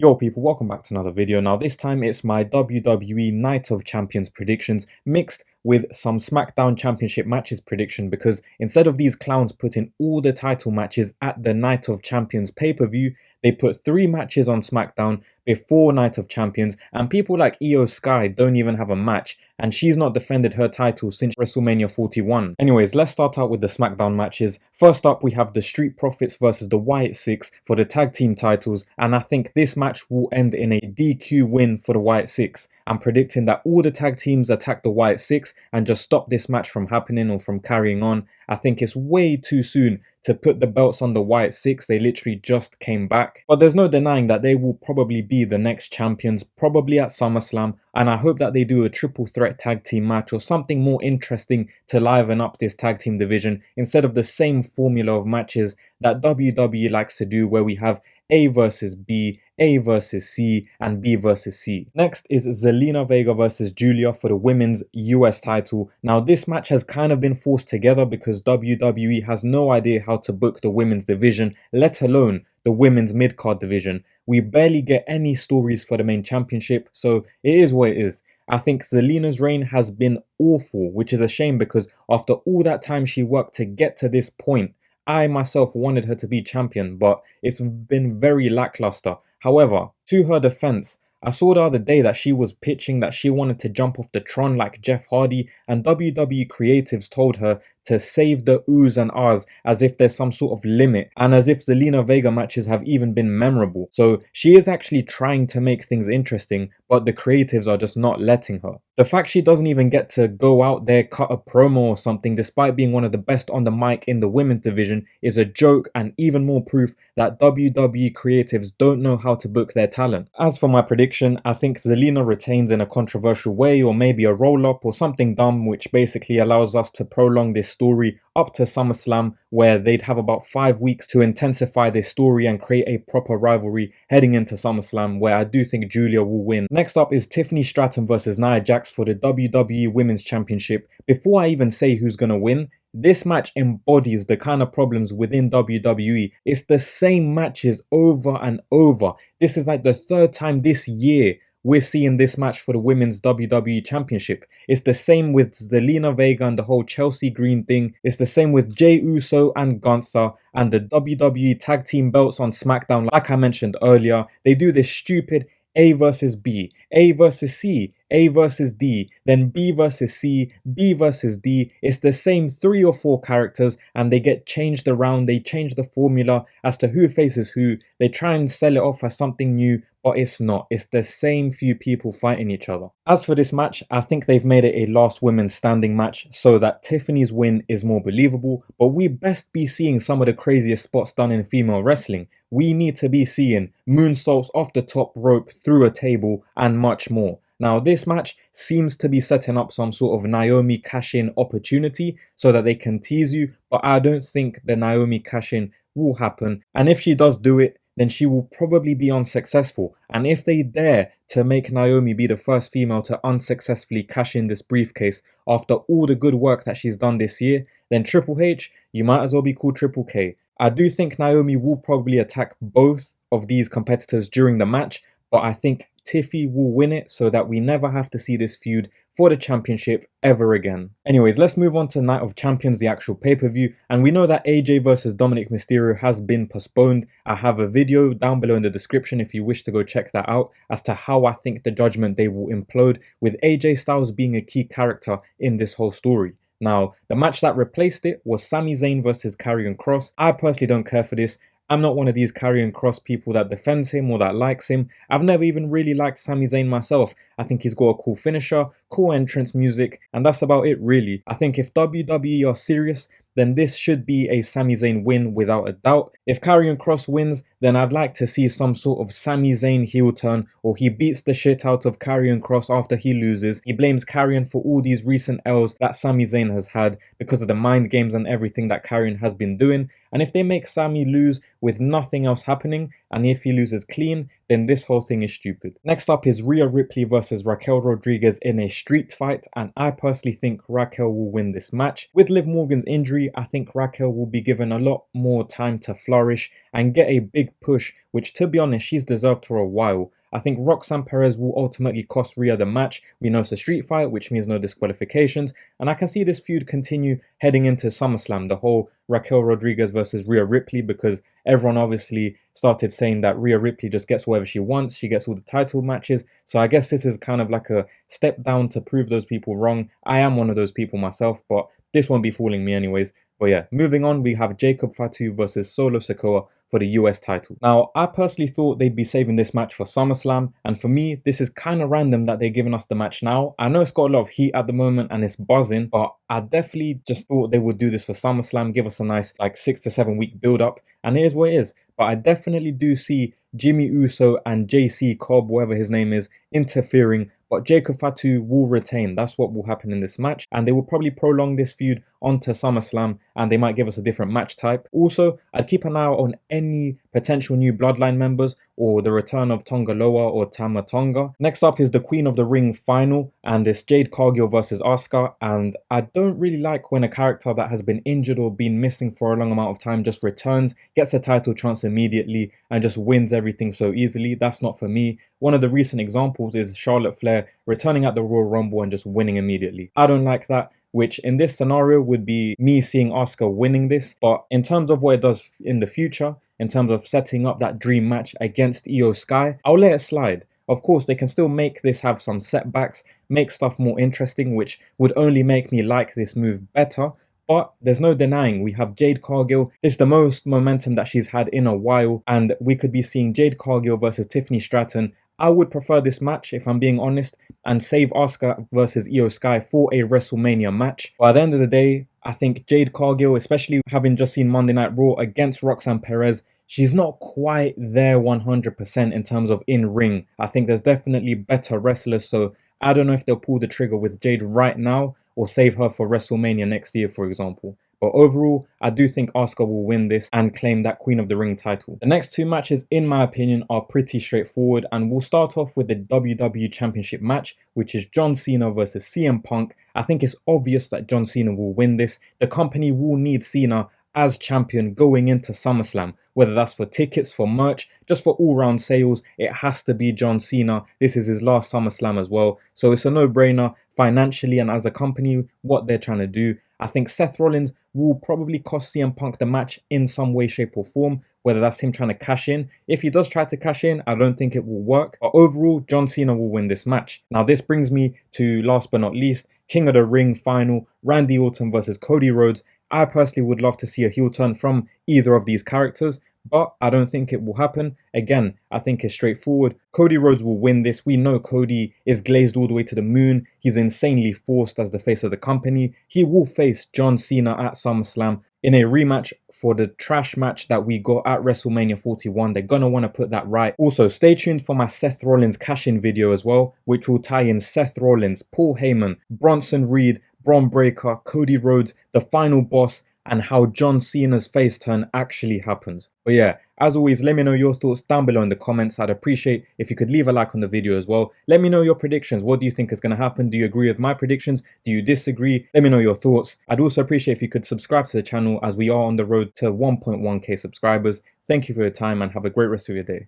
Yo people, welcome back to another video. Now this time it's my WWE Night of Champions predictions mixed with some Smackdown Championship matches prediction, because instead of these clowns putting all the title matches at the Night of Champions pay-per-view, they put 3 matches on Smackdown before Night of Champions, and people like Io Sky don't even have a match, and she's not defended her title since WrestleMania 41. Anyways, let's start out with the Smackdown matches. First up, we have the Street Profits versus the Wyatt Six for the tag team titles, and I think this match will end in a DQ win for the Wyatt Six. I'm predicting that all the tag teams attack the Wyatt Six and just stop this match from happening or from carrying on. I think it's way too soon to put the belts on the Wyatt Six. They literally just came back. But there's no denying that they will probably be the next champions, probably at SummerSlam. And I hope that they do a triple threat tag team match or something more interesting to liven up this tag team division, instead of the same formula of matches that WWE likes to do, where we have A versus B, A versus C, and B versus C. Next is Zelina Vega versus Julia for the women's US title. Now this match has kind of been forced together because WWE has no idea how to book the women's division, let alone the women's mid-card division. We barely get any stories for the main championship, so it is what it is. I think Zelina's reign has been awful, which is a shame because after all that time she worked to get to this point, I myself wanted her to be champion, but it's been very lackluster. However, to her defense, I saw the other day that she was pitching that she wanted to jump off the Tron like Jeff Hardy, and WWE creatives told her to save the oohs and ahs, as if there's some sort of limit, and as if Zelina Vega matches have even been memorable. So she is actually trying to make things interesting, but the creatives are just not letting her. The fact she doesn't even get to go out there, cut a promo or something, despite being one of the best on the mic in the women's division, is a joke, and even more proof that WWE creatives don't know how to book their talent. As for my prediction, I think Zelina retains in a controversial way, or maybe a roll-up or something dumb, which basically allows us to prolong this story up to SummerSlam, where they'd have about 5 weeks to intensify this story and create a proper rivalry heading into SummerSlam, where I do think Julia will win. Next up is Tiffany Stratton versus Nia Jax for the WWE Women's Championship. Before I even say who's gonna win, this match embodies the kind of problems within WWE. It's the same matches over and over. This is like the 3rd time this year we're seeing this match for the women's WWE Championship. It's the same with Zelina Vega and the whole Chelsea Green thing. It's the same with Jey Uso and Gunther and the WWE Tag Team belts on SmackDown. Like I mentioned earlier, they do this stupid A versus B, A versus C, A versus D, then B versus C, B versus D. It's the same 3 or 4 characters, and they get changed around. They change the formula as to who faces who. They try and sell it off as something new, but it's not. It's the same few people fighting each other. As for this match, I think they've made it a last women standing match so that Tiffany's win is more believable, but we best be seeing some of the craziest spots done in female wrestling. We need to be seeing moonsaults off the top rope, through a table, and much more. Now this match seems to be setting up some sort of Naomi cash-in opportunity so that they can tease you, but I don't think the Naomi cash-in will happen, and if she does do it, then she will probably be unsuccessful. And if they dare to make Naomi be the first female to unsuccessfully cash in this briefcase after all the good work that she's done this year, then Triple H, you might as well be called Triple K. I do think Naomi will probably attack both of these competitors during the match, but I think Tiffy will win it so that we never have to see this feud for the championship ever again. Anyways, let's move on to Night of Champions, the actual pay-per-view, and we know that AJ versus Dominic Mysterio has been postponed. I have a video down below in the description if you wish to go check that out as to how I think the Judgment Day will implode, with AJ Styles being a key character in this whole story. Now, the match that replaced it was Sami Zayn versus Karrion Kross. I personally don't care for this. I'm not one of these Karrion Kross people that defends him or that likes him. I've never even really liked Sami Zayn myself. I think he's got a cool finisher, cool entrance music, and that's about it really. I think if WWE are serious, then this should be a Sami Zayn win without a doubt. If Karrion Kross wins, then I'd like to see some sort of Sami Zayn heel turn, or he beats the shit out of Karrion Kross after he loses. He blames Karrion for all these recent L's that Sami Zayn has had because of the mind games and everything that Karrion has been doing. And if they make Sami lose with nothing else happening, and if he loses clean, then this whole thing is stupid. Next up is Rhea Ripley versus Raquel Rodriguez in a street fight, and I personally think Raquel will win this match. With Liv Morgan's injury, I think Raquel will be given a lot more time to flourish, and get a big push, which to be honest, she's deserved for a while. I think Roxanne Perez will ultimately cost Rhea the match. We know it's a street fight, which means no disqualifications. And I can see this feud continue heading into SummerSlam, the whole Raquel Rodriguez versus Rhea Ripley, because everyone obviously started saying that Rhea Ripley just gets whatever she wants. She gets all the title matches. So I guess this is kind of like a step down to prove those people wrong. I am one of those people myself, but this won't be fooling me anyways. But yeah, moving on, we have Jacob Fatu versus Solo Sakoa for the US title. Now, I personally thought they'd be saving this match for SummerSlam, and for me, this is kind of random that they're giving us the match now. I know it's got a lot of heat at the moment and it's buzzing, but I definitely just thought they would do this for SummerSlam, give us a nice like 6 to 7 week build up, and it is what it is. But I definitely do see Jimmy Uso and JC Cobb, whatever his name is, interfering, but Jacob Fatu will retain. That's what will happen in this match, and they will probably prolong this feud onto SummerSlam, and they might give us a different match type. Also, I'd keep an eye out on any potential new Bloodline members or the return of Tonga Loa or Tama Tonga. Next up is the Queen of the Ring final, and it's Jade Cargill versus Asuka, and I don't really like when a character that has been injured or been missing for a long amount of time just returns, gets a title chance immediately, and just wins everything so easily. That's not for me. One of the recent examples is Charlotte Flair returning at the Royal Rumble and just winning immediately. I don't like that, which in this scenario would be me seeing Asuka winning this. But in terms of what it does in the future, in terms of setting up that dream match against Io Sky, I'll let it slide. Of course, they can still make this have some setbacks, make stuff more interesting, which would only make me like this move better. But there's no denying we have Jade Cargill. It's the most momentum that she's had in a while, and we could be seeing Jade Cargill versus Tiffany Stratton. I would prefer this match, if I'm being honest, and save Asuka versus Io Sky for a WrestleMania match. But at the end of the day, I think Jade Cargill, especially having just seen Monday Night Raw against Roxanne Perez, she's not quite there 100% in terms of in-ring. I think there's definitely better wrestlers, so I don't know if they'll pull the trigger with Jade right now or save her for WrestleMania next year, for example. But overall, I do think Asuka will win this and claim that Queen of the Ring title. The next two matches, in my opinion, are pretty straightforward, and we'll start off with the WWE Championship match, which is John Cena versus CM Punk. I think it's obvious that John Cena will win this. The company will need Cena as champion going into SummerSlam, whether that's for tickets, for merch, just for all-round sales. It has to be John Cena. This is his last SummerSlam as well, so it's a no-brainer financially and as a company what they're trying to do. I think Seth Rollins will probably cost CM Punk the match in some way, shape or form, whether that's him trying to cash in. If he does try to cash in, I don't think it will work. But overall, John Cena will win this match. Now this brings me to last but not least, King of the Ring final, Randy Orton versus Cody Rhodes. I personally would love to see a heel turn from either of these characters, but I don't think it will happen. Again, I think it's straightforward. Cody Rhodes will win this. We know Cody is glazed all the way to the moon. He's insanely forced as the face of the company. He will face John Cena at SummerSlam in a rematch for the trash match that we got at WrestleMania 41. They're gonna want to put that right. Also, stay tuned for my Seth Rollins cash-in video as well, which will tie in Seth Rollins, Paul Heyman, Bronson Reed, Braun Breaker, Cody Rhodes, the final boss, and how John Cena's face turn actually happens. But yeah, as always, let me know your thoughts down below in the comments. I'd appreciate if you could leave a like on the video as well. Let me know your predictions. What do you think is going to happen? Do you agree with my predictions? Do you disagree? Let me know your thoughts. I'd also appreciate if you could subscribe to the channel as we are on the road to 1.1k subscribers. Thank you for your time and have a great rest of your day.